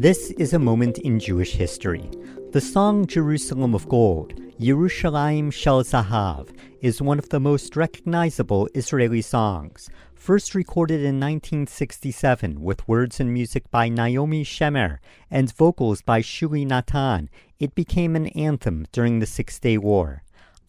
This is a moment in Jewish history. The song Jerusalem of Gold, Yerushalayim Shel Zahav, is one of the most recognizable Israeli songs. First recorded in 1967 with words and music by Naomi Shemer and vocals by Shuly Nathan, it became an anthem during the Six-Day War.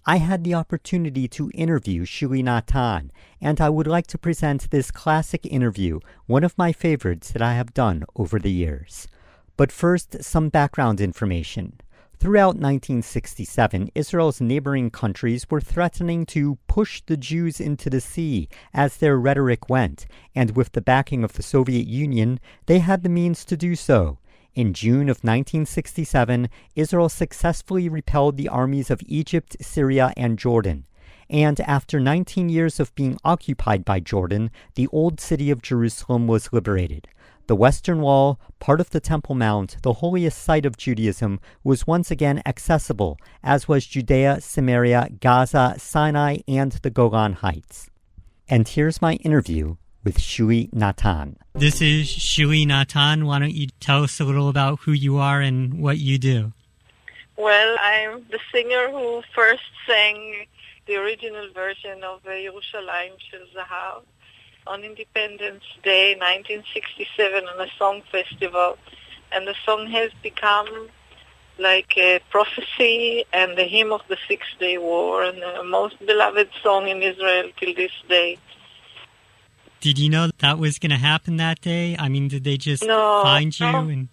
I had the opportunity to interview Shuly Nathan, and I would like to present this classic interview, one of my favorites that I have done over the years. But first, some background information. Throughout 1967, Israel's neighboring countries were threatening to push the Jews into the sea as their rhetoric went, and with the backing of the Soviet Union, they had the means to do so. In June of 1967, Israel successfully repelled the armies of Egypt, Syria, and Jordan. And after 19 years of being occupied by Jordan, the old city of Jerusalem was liberated. The Western Wall, part of the Temple Mount, the holiest site of Judaism, was once again accessible, as was Judea, Samaria, Gaza, Sinai, and the Golan Heights. And here's my interview with Shuly Nathan. This is Shuly Nathan. Why don't you tell us a little about who you are and what you do? Well, I'm the singer who first sang the original version of Yerushalayim Shel Zahav on Independence Day, 1967, on a song festival. And the song has become like a prophecy and the hymn of the Six-Day War and the most beloved song in Israel till this day. Did you know that was going to happen that day? I mean, did they just find you? No.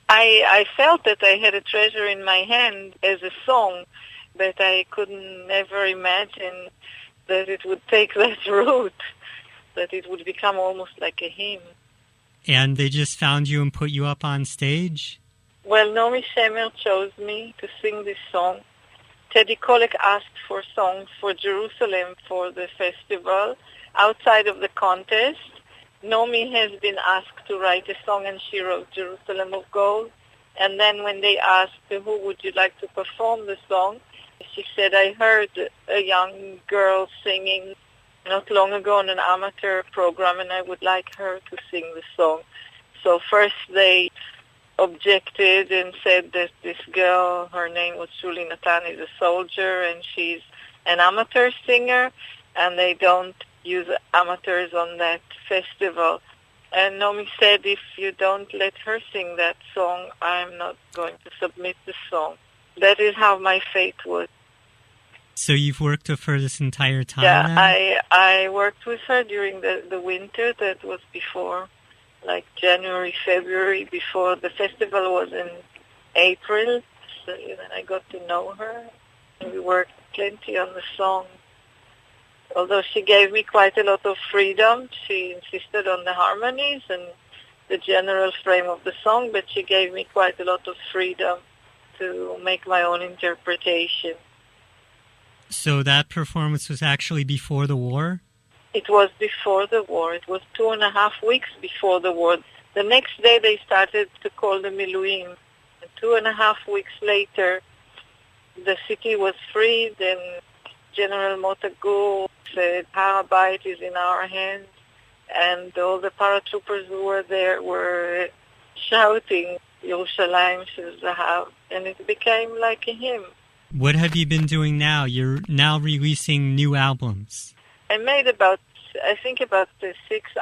I felt that I had a treasure in my hand as a song, but I could never imagine that it would take that route, that it would become almost like a hymn. And they just found you and put you up on stage? Well, Naomi Shemer chose me to sing this song. Teddy Kollek asked for songs for Jerusalem for the festival. Outside of the contest, Naomi has been asked to write a song, and she wrote Jerusalem of Gold. And then when they asked who would you like to perform the song, she said, I heard a young girl singing not long ago on an amateur program, and I would like her to sing the song. So first they objected and said that this girl, her name was Shuly Nathan, is a soldier, and she's an amateur singer, and they don't use amateurs on that festival. And Naomi said, if you don't let her sing that song, I'm not going to submit the song. That is how my fate was. So you've worked with her this entire time? Yeah, I worked with her during the winter. That was before, like January, February, before the festival was in April. So then I got to know her, and we worked plenty on the song. Although she gave me quite a lot of freedom, she insisted on the harmonies and the general frame of the song, but she gave me quite a lot of freedom to make my own interpretation. So that performance was actually before the war? It was before the war. It was 2.5 weeks before the war. The next day they started to call the Miluim. 2.5 weeks later, the city was freed, and General Motagur said, Har HaBayit is in our hands, and all the paratroopers who were there were shouting, Yerushalayim Shel Zahav, and it became like a hymn. What have you been doing now? You're now releasing new albums. I made about 6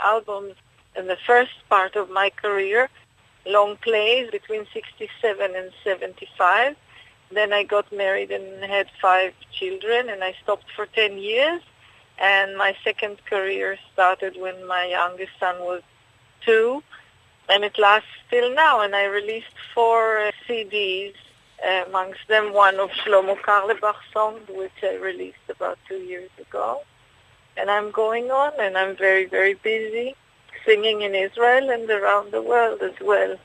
albums in the first part of my career, long plays between 67 and 75. Then I got married and had 5 children, and I stopped for 10 years. And my second career started when my youngest son was 2, and it lasts till now. And I released 4 CDs, amongst them one of Shlomo Karlebach's songs, which I released about 2 years ago. And I'm going on, and I'm very, very busy singing in Israel and around the world as well.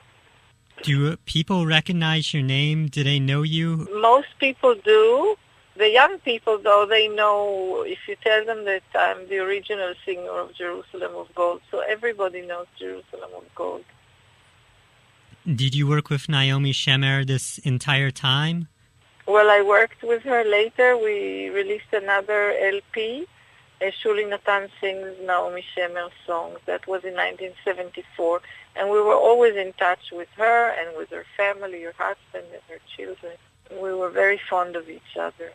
Do people recognize your name? Do they know you? Most people do. The young people, though, they know if you tell them that I'm the original singer of Jerusalem of Gold. So everybody knows Jerusalem of Gold. Did you work with Naomi Shemer this entire time? Well, I worked with her later. We released another LP Shuly Nathan sings Naomi Shemer songs. That was in 1974. And we were always in touch with her and with her family, her husband and her children. We were very fond of each other.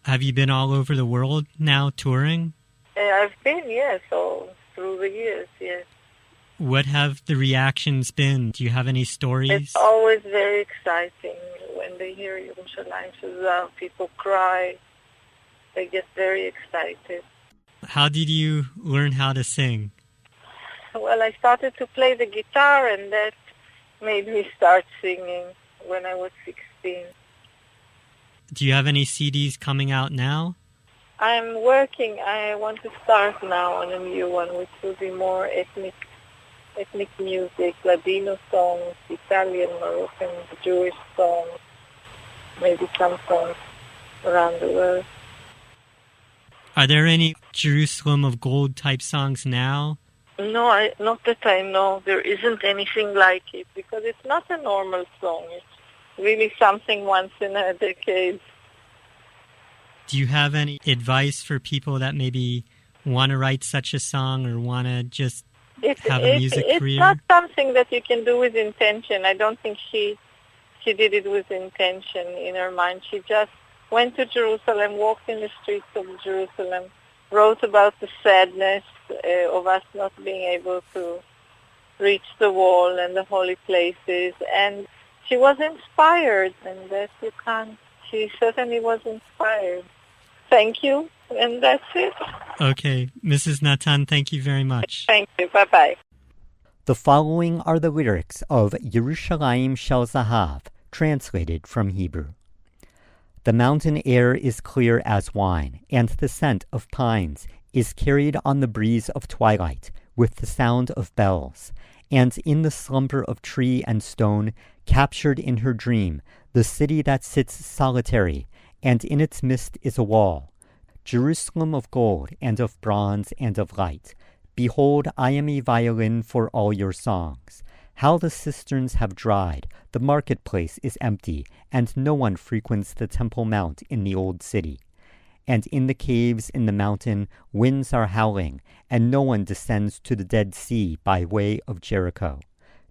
Have you been all over the world now touring? I've been, yes, all through the years, yes. What have the reactions been? Do you have any stories? It's always very exciting when they hear Yerushalayim Shazav. People cry. They get very excited. How did you learn how to sing? Well, I started to play the guitar, and that made me start singing when I was 16. Do you have any CDs coming out now? I'm working. I want to start now on a new one, which will be more ethnic music, Ladino songs, Italian, Moroccan, Jewish songs, maybe some songs around the world. Are there any Jerusalem of Gold type songs now? No, not that I know. There isn't anything like it because it's not a normal song. It's really something once in a decade. Do you have any advice for people that maybe want to write such a song or want to just have a music career? It's not something that you can do with intention. I don't think she did it with intention in her mind. She just went to Jerusalem, walked in the streets of Jerusalem, wrote about the sadness of us not being able to reach the wall and the holy places, and she was inspired, and that you can't. She certainly was inspired. Thank you, and that's it. Okay, Mrs. Natan, thank you very much. Thank you. Bye-bye. The following are the lyrics of Yerushalayim Shel Zahav, translated from Hebrew. The mountain air is clear as wine, and the scent of pines is carried on the breeze of twilight with the sound of bells. And in the slumber of tree and stone, captured in her dream, the city that sits solitary, and in its midst is a wall, Jerusalem of gold and of bronze and of light. Behold, I am a violin for all your songs. How the cisterns have dried, the marketplace is empty, and no one frequents the Temple Mount in the old city. And in the caves in the mountain, winds are howling, and no one descends to the Dead Sea by way of Jericho.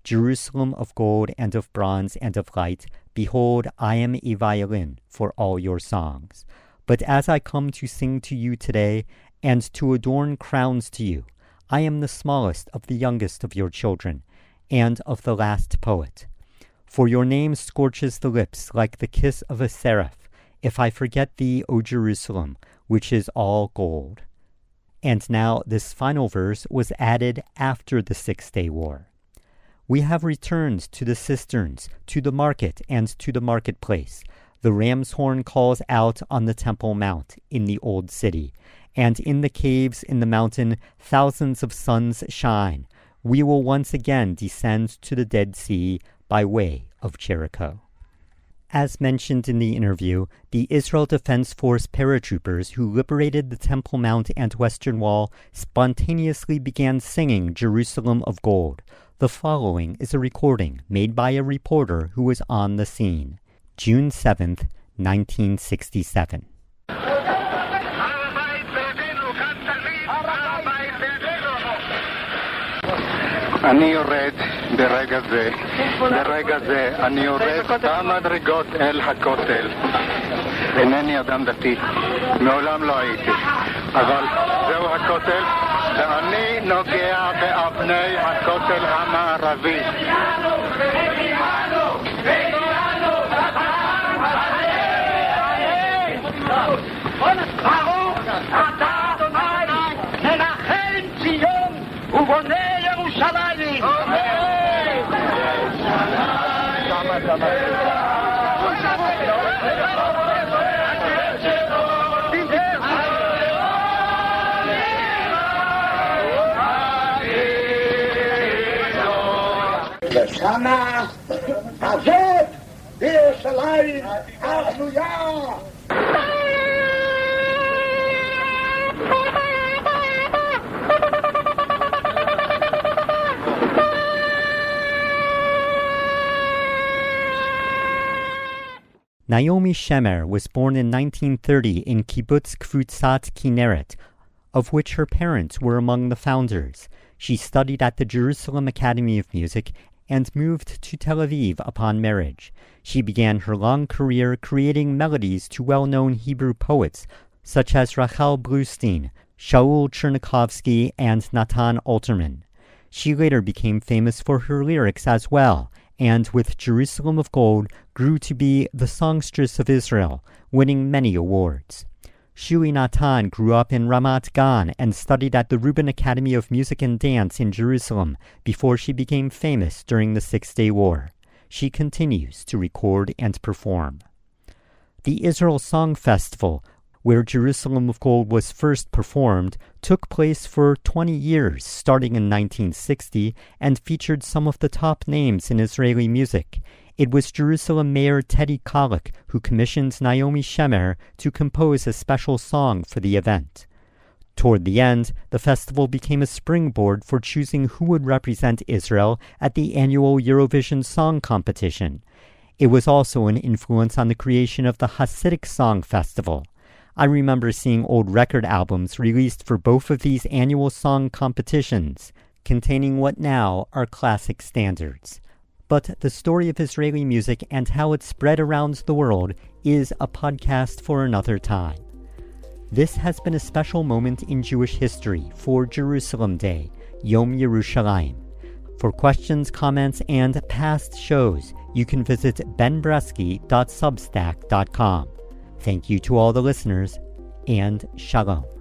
Jerusalem of gold and of bronze and of light, behold, I am a violin for all your songs. But as I come to sing to you today, and to adorn crowns to you, I am the smallest of the youngest of your children, and of the last poet. For your name scorches the lips like the kiss of a seraph, if I forget thee, O Jerusalem, which is all gold. And now this final verse was added after the 6-day war. We have returned to the cisterns, to the market, and to the marketplace. The ram's horn calls out on the Temple Mount in the old city, and in the caves in the mountain thousands of suns shine. We will once again descend to the Dead Sea by way of Jericho. As mentioned in the interview, the Israel Defense Force paratroopers who liberated the Temple Mount and Western Wall spontaneously began singing Jerusalem of Gold. The following is a recording made by a reporter who was on the scene, June 7th, 1967. אני יורד ברגע זה אני יורד במדרגות אל הכותל. אינני אדם דתי, מעולם לא הייתי, אבל זהו הכותל, ואני נוגע באבני הכותל המערבי. ברוך אתה אדוני מנחם ציון ובונה ירושלים. בשנה הזאת בירושלים הבנויה Naomi Shemer was born in 1930 in Kibbutz Kvutzat Kinneret, of which her parents were among the founders. She studied at the Jerusalem Academy of Music and moved to Tel Aviv upon marriage. She began her long career creating melodies to well-known Hebrew poets such as Rachel Bluestein, Shaul Chernikovsky, and Natan Alterman. She later became famous for her lyrics as well, and with Jerusalem of Gold grew to be the songstress of Israel, winning many awards. Shuly Nathan grew up in Ramat Gan and studied at the Rubin Academy of Music and Dance in Jerusalem before she became famous during the Six-Day War. She continues to record and perform. The Israel Song Festival, where Jerusalem of Gold was first performed, took place for 20 years, starting in 1960, and featured some of the top names in Israeli music. It was Jerusalem Mayor Teddy Kollek who commissioned Naomi Shemer to compose a special song for the event. Toward the end, the festival became a springboard for choosing who would represent Israel at the annual Eurovision Song Competition. It was also an influence on the creation of the Hasidic Song Festival. I remember seeing old record albums released for both of these annual song competitions, containing what now are classic standards. But the story of Israeli music and how it spread around the world is a podcast for another time. This has been a special moment in Jewish history for Jerusalem Day, Yom Yerushalayim. For questions, comments, and past shows, you can visit benbresky.substack.com. Thank you to all the listeners, and Shalom.